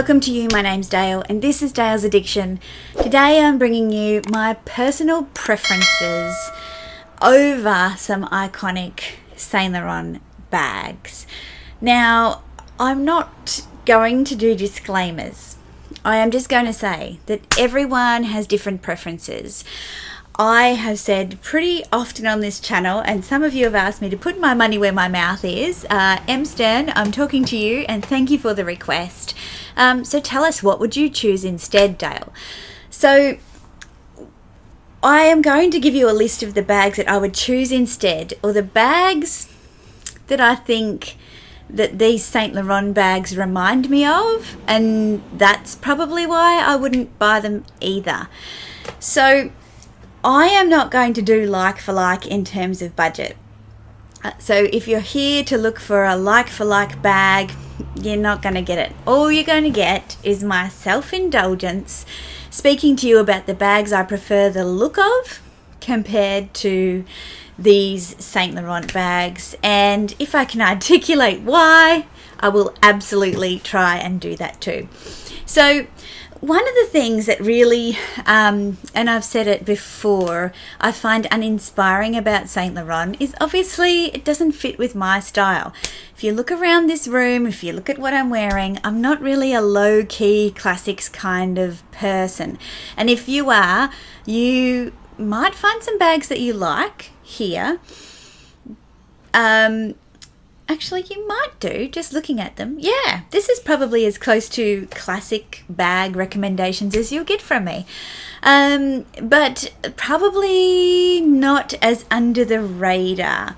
Welcome to you, my name's Dale and this is Dale's Addiction. Today I'm bringing you my personal preferences over some iconic Saint Laurent bags. Now, I'm not going to do disclaimers. I am just going to say that everyone has different preferences. I have said pretty often on this channel, and some of you have asked me to put my money where my mouth is. M. Stern, I'm talking to you and thank you for the request. So tell us, what would you choose instead, Dale? So I am going to give you a list of the bags that I would choose instead, or the bags that I think that these Saint Laurent bags remind me of, and that's probably why I wouldn't buy them either. So I am not going to do like for like in terms of budget. So if you're here to look for a like for like bag, you're not going to get it. All you're going to get is my self-indulgence speaking to you about the bags I prefer the look of compared to these Saint Laurent bags. And if I can articulate why, I will absolutely try and do that too. So one of the things that really, and I've said it before, I find uninspiring about Saint Laurent is obviously it doesn't fit with my style. If you look around this room, if you look at what I'm wearing, I'm not really a low-key classics kind of person. And if you are, you might find some bags that you like here. Actually, you might do, just looking at them. Yeah, this is probably as close to classic bag recommendations as you'll get from me. But probably not as under the radar.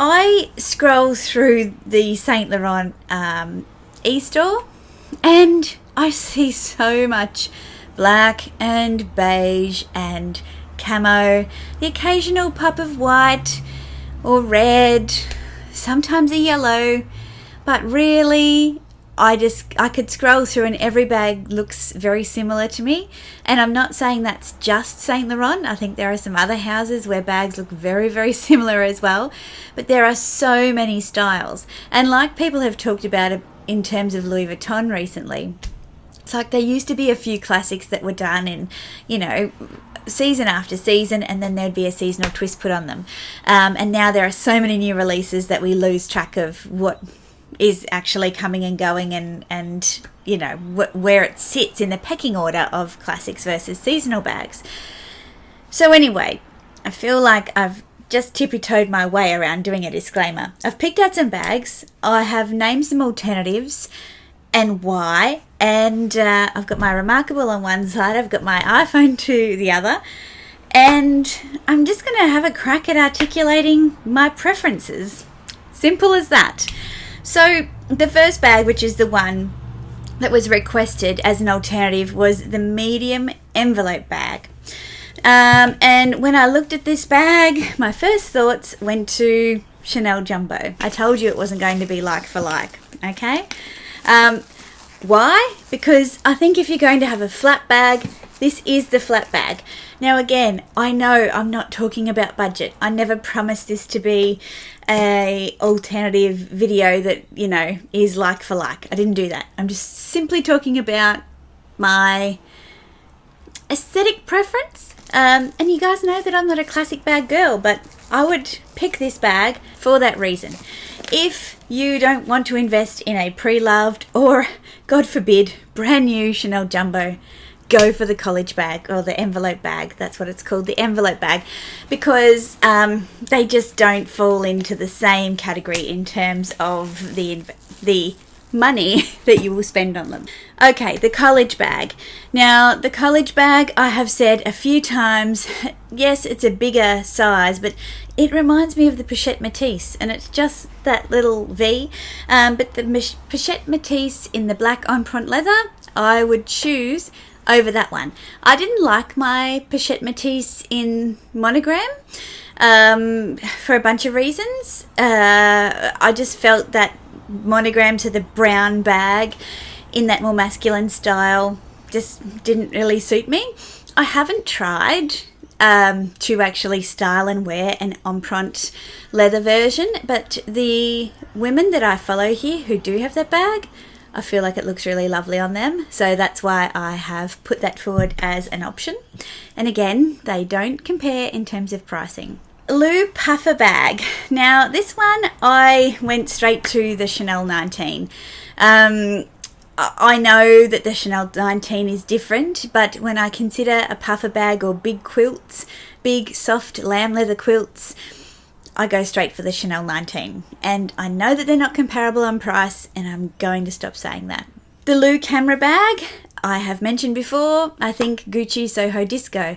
I scroll through the Saint Laurent e-store and I see so much black and beige and camo, the occasional pop of white or red, sometimes a yellow, but really I could scroll through and every bag looks very similar to me. And I'm not saying that's just Saint Laurent. I think there are some other houses where bags look very, very similar as well, but there are so many styles. And like people have talked about it in terms of Louis Vuitton recently, it's like there used to be a few classics that were done in, season after season, and then there'd be a seasonal twist put on them. And now there are so many new releases that we lose track of what is actually coming and going and where it sits in the pecking order of classics versus seasonal bags. So anyway, I feel like I've just tippy-toed my way around doing a disclaimer. I've picked out some bags. I have named some alternatives and why, and I've got my Remarkable on one side, I've got my iPhone to the other, and I'm just going to have a crack at articulating my preferences. Simple as that. So the first bag, which is the one that was requested as an alternative, was the medium envelope bag. And when I looked at this bag, my first thoughts went to Chanel Jumbo. I told you it wasn't going to be like for like, okay? Why? Because I think if you're going to have a flat bag, this is the flat bag. Now again, I know I'm not talking about budget. I never promised this to be a alternative video that, is like for like. I didn't do that. I'm just simply talking about my aesthetic preference. And you guys know that I'm not a classic bag girl, but I would pick this bag for that reason. If you don't want to invest in a pre-loved or, God forbid, brand new Chanel Jumbo, go for the college bag or the envelope bag. That's what it's called, the envelope bag, because they just don't fall into the same category in terms of the money that you will spend on them. Okay, the college bag. Now, the college bag, I have said a few times, yes, it's a bigger size, but it reminds me of the Pochette Métis, and it's just that little V. But the Pochette Métis in the black empreinte leather, I would choose over that one. I didn't like my Pochette Métis in monogram for a bunch of reasons. I just felt that monogram to the brown bag in that more masculine style just didn't really suit me. I haven't tried to actually style and wear an empreinte leather version, but the women that I follow here who do have that bag I feel like it looks really lovely on them. So that's why I have put that forward as an option. And again, they don't compare in terms of pricing. Lulu puffer bag. Now this one, I went straight to the Chanel 19. I know that the Chanel 19 is different, but when I consider a puffer bag or big quilts, big soft lamb leather quilts, I go straight for the Chanel 19. And I know that they're not comparable on price, and I'm going to stop saying that. The Lulu camera bag, I have mentioned before, I think Gucci Soho Disco.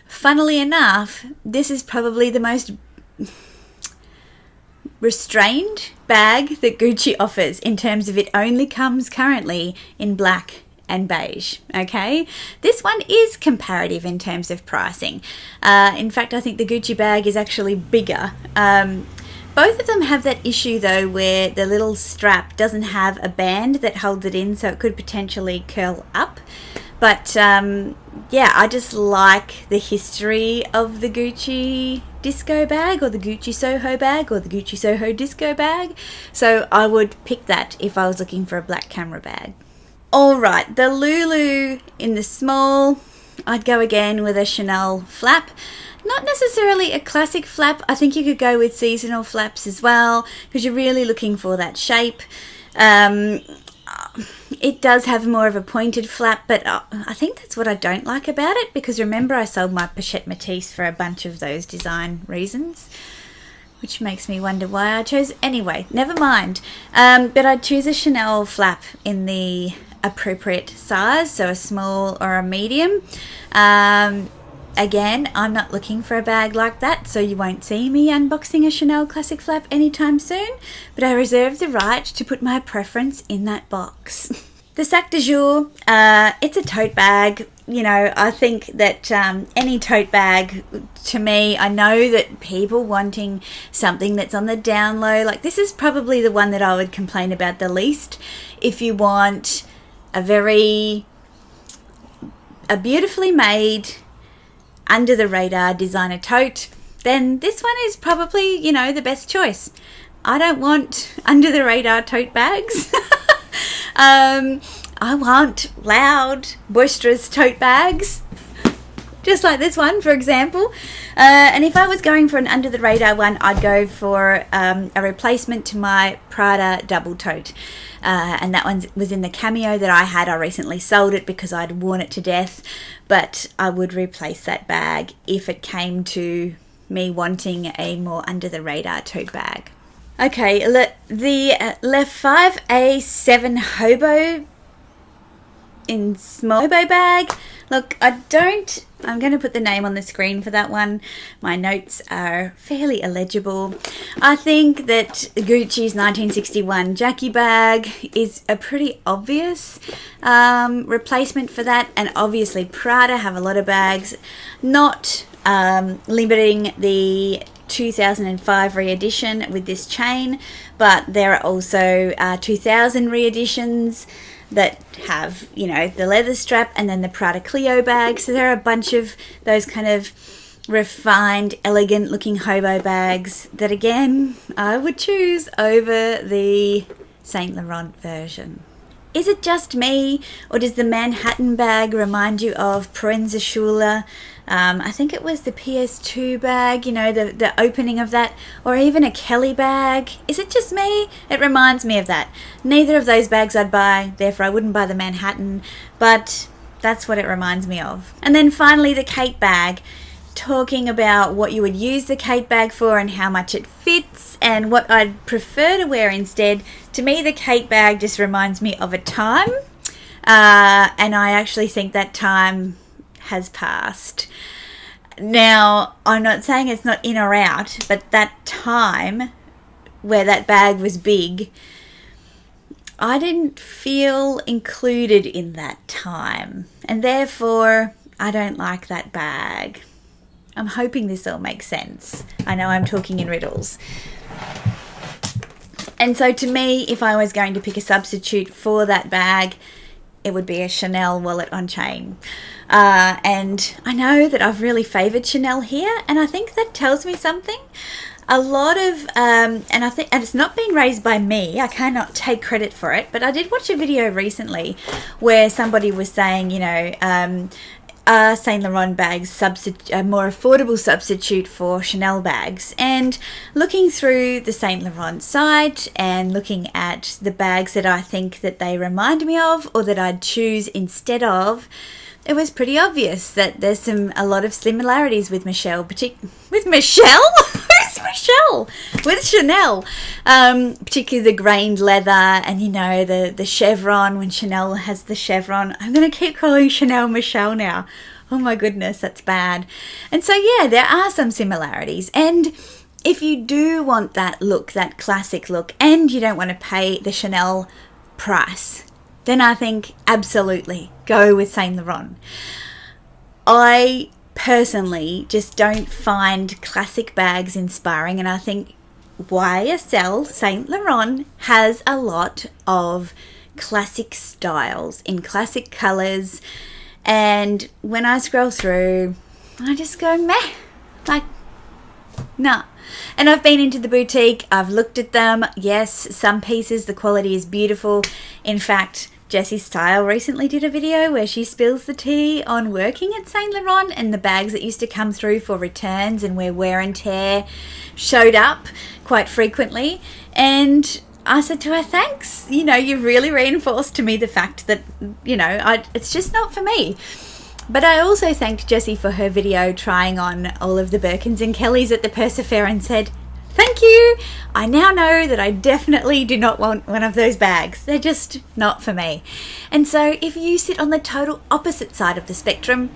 Funnily enough, this is probably the most restrained bag that Gucci offers in terms of it only comes currently in black and beige. Okay, this one is comparative in terms of pricing. In fact, I think the Gucci bag is actually bigger. Both of them have that issue though where the little strap doesn't have a band that holds it in, so it could potentially curl up. But yeah, I just like the history of the Gucci disco bag, or the Gucci Soho bag, or the Gucci Soho disco bag. So I would pick that if I was looking for a black camera bag. Alright, the Lulu in the small, I'd go again with a Chanel flap. Not necessarily a classic flap. I think you could go with seasonal flaps as well, because you're really looking for that shape. It does have more of a pointed flap, but I think that's what I don't like about it, because remember I sold my Pochette Matisse for a bunch of those design reasons, which makes me wonder why I chose. Anyway, never mind. But I'd choose a Chanel flap in the appropriate size, so a small or a medium. Again, I'm not looking for a bag like that, so you won't see me unboxing a Chanel classic flap anytime soon, but I reserve the right to put my preference in that box. The sac de jour, it's a tote bag. You know, I think that any tote bag, to me, I know that people wanting something that's on the down low, like this is probably the one that I would complain about the least. If you want a beautifully made, under the radar designer tote, then this one is probably, you know, the best choice. I don't want under the radar tote bags. I want loud, boisterous tote bags, just like this one, for example. And if I was going for an under the radar one, I'd go for a replacement to my Prada double tote. And that one was in the cameo that I had. I recently sold it because I'd worn it to death, but I would replace that bag if it came to me wanting a more under the radar tote bag. Okay, the Le 5A7 Hobo in small hobo bag. Look, I'm going to put the name on the screen for that one. My notes are fairly illegible. I think that Gucci's 1961 Jackie bag is a pretty obvious replacement for that, and obviously Prada have a lot of bags, not limiting the 2005 re-edition with this chain, but there are also 2000 re-editions that have, you know, the leather strap and then the Prada Clio bag. So there are a bunch of those kind of refined, elegant looking hobo bags that, again, I would choose over the Saint Laurent version. Is it just me, or does the Manhattan bag remind you of Proenza Schouler? I think it was the PS2 bag, you know, the opening of that, or even a Kelly bag. Is it just me? It reminds me of that. Neither of those bags I'd buy, therefore I wouldn't buy the Manhattan, but that's what it reminds me of. And then finally the Kate bag, talking about what you would use the Kate bag for and how much it fits and what I'd prefer to wear instead. To me, the Kate bag just reminds me of a time, and I actually think that time has passed. Now, I'm not saying it's not in or out, but that time where that bag was big, I didn't feel included in that time, and therefore I don't like that bag. I'm hoping this all makes sense. I know I'm talking in riddles. And so to me, if I was going to pick a substitute for that bag, it would be a Chanel wallet on chain. And I know that I've really favoured Chanel here, and I think that tells me something. a lot of, and I think, and it's not been raised by me, I cannot take credit for it, but I did watch a video recently where somebody was saying, you know, are Saint Laurent bags a more affordable substitute for Chanel bags? And looking through the Saint Laurent site and looking at the bags that I think that they remind me of or that I'd choose instead of, it was pretty obvious that there's a lot of similarities with Michelle, with Michelle? Who's Michelle? With Chanel, particularly the grained leather and, you know, the chevron, when Chanel has the chevron. I'm going to keep calling Chanel Michelle now. Oh my goodness, that's bad. And so, yeah, there are some similarities. And if you do want that look, that classic look, and you don't want to pay the Chanel price, then I think absolutely go with Saint Laurent. I personally just don't find classic bags inspiring, and I think YSL Saint Laurent has a lot of classic styles in classic colours, and when I scroll through, I just go meh, like, nah. And I've been into the boutique, I've looked at them. Yes, some pieces, the quality is beautiful. In fact, Jessie Style recently did a video where she spills the tea on working at Saint Laurent and the bags that used to come through for returns and where wear and tear showed up quite frequently. And I said to her, thanks, you know, you've really reinforced to me the fact that, you know, it's just not for me. But I also thanked Jessie for her video trying on all of the Birkins and Kellys at the Persefair and said, thank you. I now know that I definitely do not want one of those bags. They're just not for me. And so if you sit on the total opposite side of the spectrum,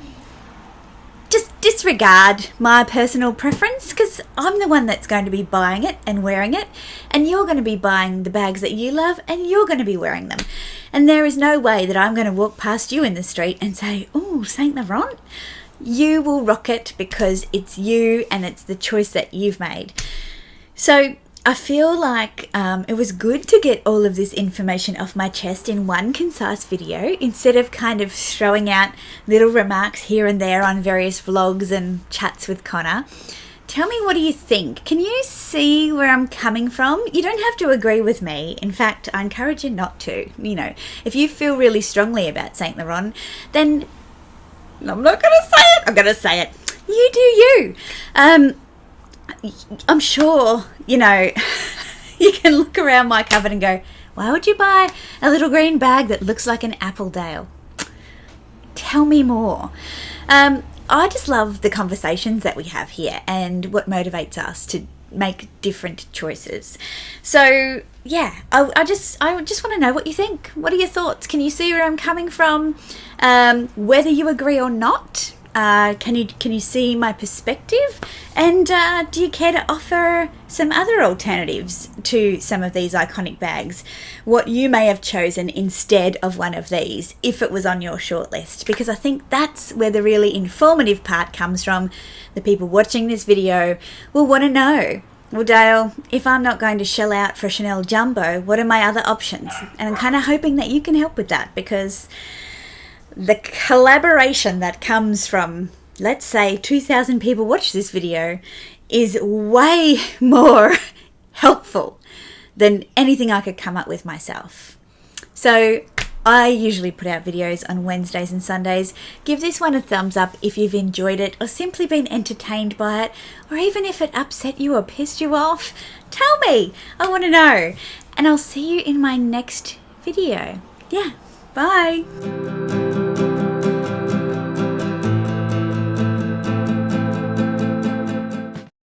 just disregard my personal preference, because I'm the one that's going to be buying it and wearing it, and you're going to be buying the bags that you love and you're going to be wearing them. And there is no way that I'm going to walk past you in the street and say, oh, Saint Laurent. You will rock it because it's you and it's the choice that you've made. So I feel like it was good to get all of this information off my chest in one concise video instead of kind of throwing out little remarks here and there on various vlogs and chats with Connor. Tell me, what do you think? Can you see where I'm coming from? You don't have to agree with me. In fact, I encourage you not to. You know, if you feel really strongly about Saint Laurent, then I'm not going to say it. I'm going to say it. You do you. I'm sure, you know, you can look around my cupboard and go, why would you buy a little green bag that looks like an apple, Dale? Tell me more. I just love the conversations that we have here and what motivates us to make different choices. So yeah, I just want to know what you think. What are your thoughts? Can you see where I'm coming from? Whether you agree or not, can you see my perspective? And do you care to offer some other alternatives to some of these iconic bags? What you may have chosen instead of one of these if it was on your shortlist? Because I think that's where the really informative part comes from. The people watching this video will want to know, well, Dale, if I'm not going to shell out for a Chanel Jumbo, what are my other options? And I'm kind of hoping that you can help with that, because the collaboration that comes from, let's say, 2,000 people watch this video is way more helpful than anything I could come up with myself. So I usually put out videos on Wednesdays and Sundays. Give this one a thumbs up if you've enjoyed it or simply been entertained by it, or even if it upset you or pissed you off. Tell me. I want to know. And I'll see you in my next video. Yeah. Bye.